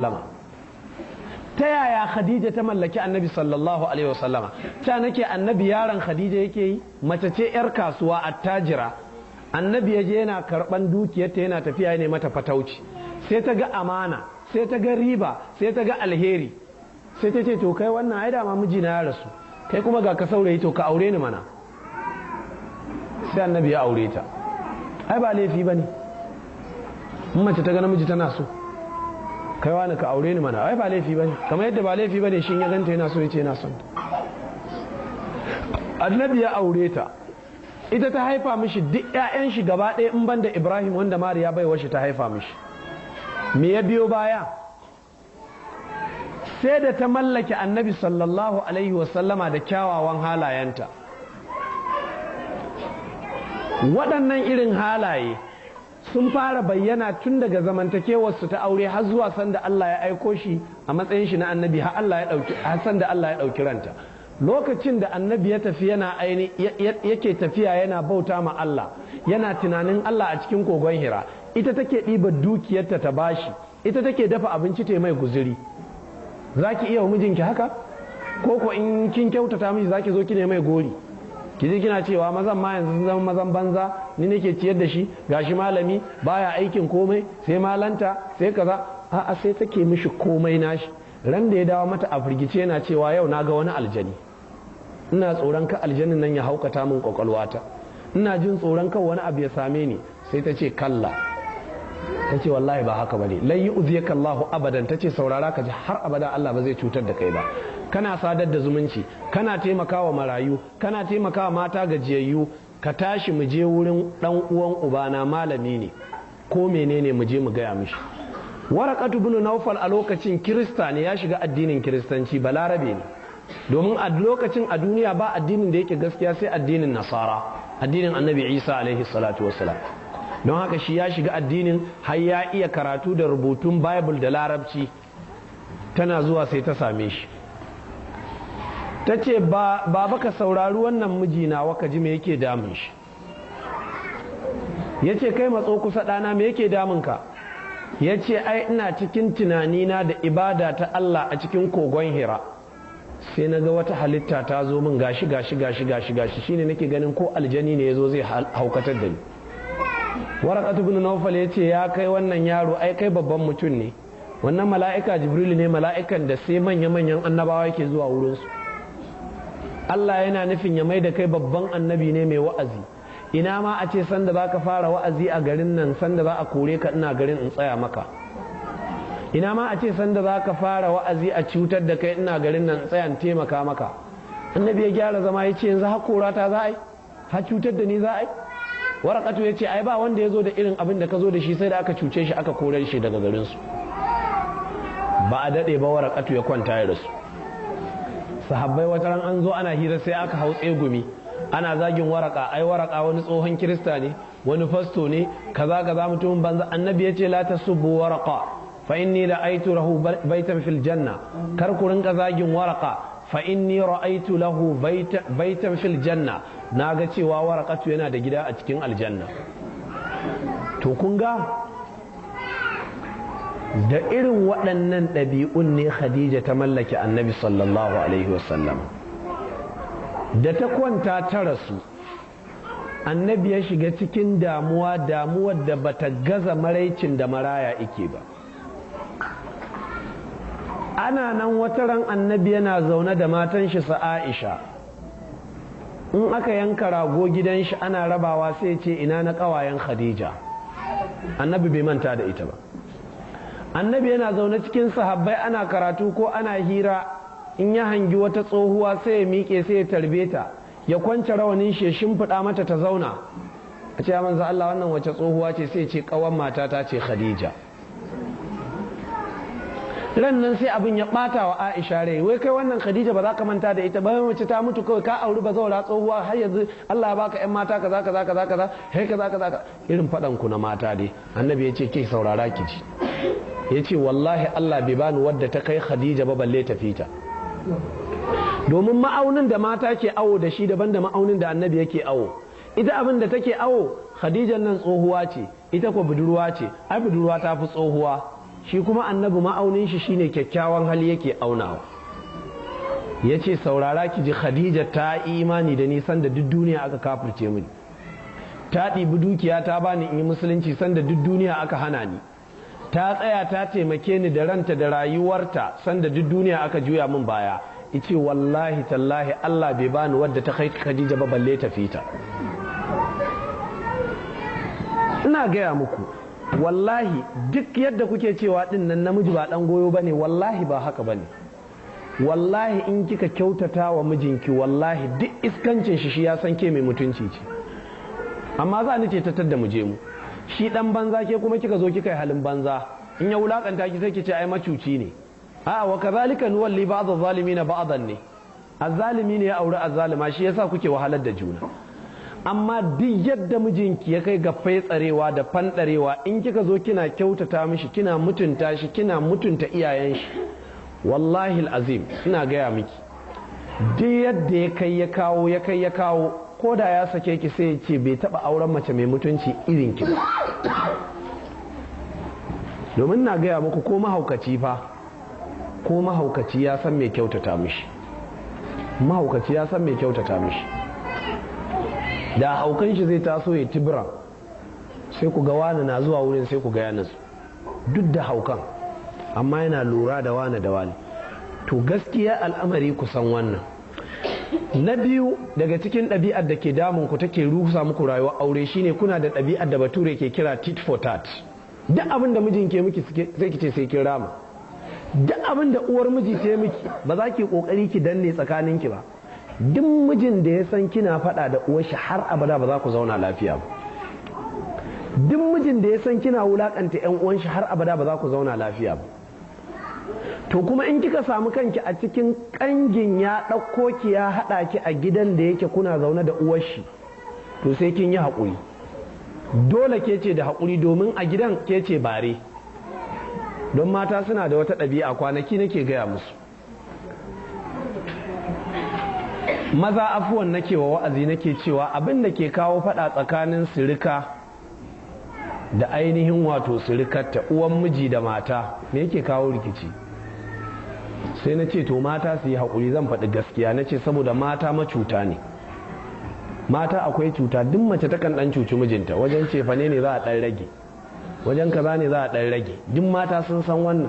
wasallama. Ta yaya Khadija ta mallaki annabi sallallahu alaihi wasallama? Ta nake annabi yaron Khadija yake yi, mace ce yar kasuwa attajira, annabi ya je yana karban dukiyarta yana tafiya ne mata fatauci, sai ta ga amana, sai ta ga riba, sai ta ga alheri, sai ta ce to kai wannan ai da ma mijina ya rasu, kai kuma ga ka saurayi to ka aure ni mana. Sai annabi ya aure ta. Ai ba laifi bane in mace ta ga namiji tana so, kai wani ka aure ni mana, ai ba laifi bane, kamar yadda ba laifi bane shi ya ganta yana so ya ce yana son ta. Annabi ya aure ta, ita ta haifa mishi duk ƴaƴan shi gaba ɗaya in banda Ibrahim wanda Mariya bai washi ta haifa mishi. Me ya biyo baya? Sai da ta mallake annabi sallallahu alaihi wasallama da kyawawan halayenta. Waɗannan irin halaye sun fara bayyana tun daga zamantakewarsu ta aure har zuwa sanda Allah ya aiko shi a matsayin shi na annabi har sanda Allah ya ɗauki ranta. Lokacin da annabi ya tafi yake tafiya yana bauta ma Allah, yana tunanin Allah a cikin kogon Hira, ita take ɗiba dukiyarta ta bashi, ita take dafa abinci ta mai guzuri. Zaki iya wa mijinki haka? Ko in kin kyautata miji zaki zo kine mai gori? Kiji kina cewa mazan ma yanzu sun zama mazan banza, ni nake ciyar da shi, gashi malami baya aikin komai, sai malanta, sai kaza. A'a, sai take mishi komai nashi. Ran da ya dawo mata a firgice yana cewa yau na ga wani aljani, ina tsoron ka aljanin nan ya haukata min kwakwalwata, ina jin tsoron kan wani abu ya same ni. Sai ta ce kalla, ta ce wallahi ba haka bane, lan yu'ziyaka Allahu abadan. Ta ce saurara ka ji, har abada Allah ba zai cutar da kai ba. Kana sadar da zumunci, kana taimakawa marayu, kana taimakawa mata gajiyayyu, ka tashi mu je wurin dan uwan ubana malami ne ko menene mu je mu gaya mishi. Waraqatu ibn Nawfal a lokacin Kirista ne, ya shiga addinin Kiristanci, balarabe ne, domin a lokacin a duniya ba addinin da yake gaskiya sai addinin Nasara, addinin Annabi Isa alaihi salatu wassalam. Don haka shi ya shiga addinin har ya iya karatu da rubutun Bible da Larabci. Tana zuwa sai ta same shi, ta ce baba ka saurari wannan mijina waka ji me yake damun shi. Ya ce kai matso kusa ɗana, me yake damunka? Ya ce ai ina cikin tunanina da ibada ta Allah a cikin kogon Hira, sai na ga wata halitta ta zo min gashi shine nake ganin ko aljani ne ya zo zai haukatar da ni. Waraqatu ibn Nawfal ya ce ya kai wannan yaro, ai kai babban mutum ne, wannan mala'ika Jibril ne, mala'ikan da sai manya-manyan annabawa yake zuwa wurinsu. Allah yana nufin ya mai da kai babban annabi ne mai wa'azi. Ina ma a ce sanda za ka fara wa'azi a garin nan, sanda za a kore ka ina garin in tsaya maka. Ina ma a ce sanda za ka fara wa'azi a cutar da kai ina garin nan tsaya in taimaka maka. Annabi ya gyara zama ya ce yanzu hakora ta za a yi, har cutar da ni za a yi. Waraqatu ya ce ai ba wanda ya zo da irin abin da ka zo da shi, sai da aka cuce shi aka kore shi daga garinsu. Ba a daɗe ba Waraqatu ya kwanta ya rasu. Sahabbai wata ran an zo ana hira sai aka hau tsegumi, ana zagin Waraka, ai Waraka wani tsohon Kirista ne, wani fasto ne, kaza mutumin banza. Annabi ya ce la tasubbu Waraka fa inni ra'aytu lahu baitan fil janna, kar ku rinka zagin Waraka fa inni ra'aytu lahu baitan fil janna, naga cewa Waraqatu yana da gida a cikin aljanna. To kun ga da irin waɗannan ɗabi'un ne Khadija ta mallake annabi sallallahu alaihi wasallam. Da ta kwanta ta rasu, annabi ya shiga cikin damuwar da bata gaza maraicin da maraya ike ba. Ana nan wata ran annabi yana zaune da matan shi sa Aisha, in aka yanka rago gidan shi ana rabawa sai ce ina na ƙawayen Khadija. Annabi bai manta da ita ba. Annabi yana zaune cikin sahabbai ana karatu ko ana hira, in ya hangi wata tsohuwa sai ya miƙe sai ya tarbe ta, ya kwance rawanin shi ya shimfiɗa mata ta zauna. A ce manzo Allah wannan wace tsohuwa ce? Sai ce ƙawan matata ce Khadija. Ran nan sai abin ya ɓata wa Aisha rai, wai kai wannan Khadija ba za ka manta da ita ba, wace ta mutu kawai ka auri ba zaura tsohuwa har yanzu Allah ya baka ƴan mata kaza hai kaza irin faɗan ku na mata dai. Annabi ya ce ke saurara ki ji, ya ce wallahi Allah bai bani wadda ta kai Khadija ba balle ta fita. Domin ma'aunin da mata ke awo da shi daban da ma'aunin da annabi yake awo. Ita abin da take awo, Khadijan nan tsohuwa ce, ita ko budurwa ce, ai budurwa ta fi tsohuwa, shi kuma annabi ma'aunin shi shine kyakkyawan hali yake aunawa. Ya ce saurara ki ji, Khadija ta imani da ni sanda duk duniya aka kafirce mini, ta ɗibi dukiya ta bani in yi musulunci sanda duk duniya aka hana ni, ta tsaya ta taimake ni da ranta da rayuwarta sanda duk duniya aka juya min baya. Ice wallahi tallahi Allah bai bani wadda ta kai Khadija ba balle ta fita. Ina gaya muku wallahi duk yadda kuke cewa din nan namiji ba dan goyo bane, wallahi ba haka bane. Wallahi in kika kyautata wa mijinki, wallahi duk iskancin shi ya san ke mai mutunci ce. Amma za ni ce ta tadda mu je mu, shi dan banza ke kuma kika zo kika yi halin banza, in ya wulakanta ki sai ki ce ai macuci ne. A wa kazalika nuwalli ba'd az-zalimin ba'dan ne, azzalimi ne ya aure azzalima, shi yasa kuke wahalar da juna. Amma duk yadda mijinki ya kai ga faitsarewa da fandarewa, in kika zo kina kyautata mishi, kina mutunta shi, kina mutunta iyayen shi, wallahi azim ina gaya miki duk yadda ya kai ya kawo ko da ya sake ki sai ya ce bai taba auren mace mai mutunci irin ki ba. Domin na gaya muku ko mahaukaci ya san mai kyautata mishi, mahaukaci ya san mai kyautata mishi. Da haukan shi zai taso ya tibira sai ku ga wani na zuwa wurin sai ku ga yana su duk da haukan, amma yana lura da wani da wani. To gaskiya al'amari ku san wannan. Na biyu daga cikin ɗabi'ar da ke damun ku take rusa muku rayuwar aure shine kuna da ɗabi'ar da bature ke kira tit for tat. Duk abin da mijin ke miki sai ki ce sai kin rama. Duk abin da uwar miji ce miki ba za ki kokari ki danne tsakaninki ba. Duk mijin da ya san kina faɗa da uwar shi har abada ba za ku zauna lafiya ba. Duk mijin da ya san kina wulakanta ƴan uwan shi har abada ba za ku zauna lafiya ba. To kuma in kika samu kanki a cikin kangin ya ɗauko ki ya haɗa ki a gidan da yake kuna zaune da uwar shi, to sai kin yi haƙuri. Dole ke ce da haƙuri domin a gidan ke ce bare. Don mata suna da wata ɗabi'a, kwanaki nake gaya musu. Maza afuwan nake wa wa'azi nake cewa abin da ke kawo faɗa tsakanin sirika da ainihin wato sirikarta, uwan miji da mata, me yake kawo rikici? Sai na ce to mata su yi haƙuri, zan faɗi gaskiya. Na ce saboda mata macuta ne, mata akwai cuta. Duk mace takan ɗan cuci mijinta, wajen cefane ne za a ɗan rage, wajen kaza ne za a ɗan rage. Duk mata sun san wannan.